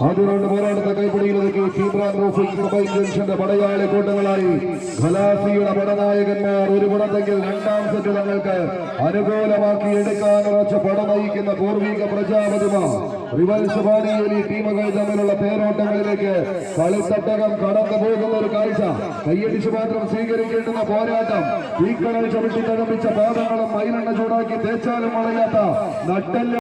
ആദ്യറൗണ്ട് പോരാട്ടത്തെ കൈപ്പിടിയിലേക്ക് കീബ്രാൻ roofing mobile ജംഗ്ഷന്റെ പടയാളി കൂട്ടങ്ങളായി ഖലാസിയുടെ പടനായകന്മാർ ഒരു പടത്തെങ്കിൽ രണ്ടാം set തങ്ങൾക്ക് അനുകൂലമാക്കി എടുക്കാൻ ഉറച്ച് പട നയിക്കുന്ന പൂർവിക പ്രജാപതിമാർ റിവൽസ് ബാനിയോലി ടീമുകൾ തമ്മിലുള്ള തേരോട്ടങ്ങളിലേക്ക് കളിത്തട്ടകം കടന്നു പോകുന്ന ഒരു കാഴ്ച കയ്യടിച്ച് മാത്രം സ്വീകരിക്കേണ്ടുന്ന പോരാട്ടം തീക്കടൽ ചവിട്ടി തഴമ്പിച്ച പാദങ്ങളും മൈലെണ്ണ ചൂടാക്കി തേച്ചാലും വളയാത്ത നട്ടല്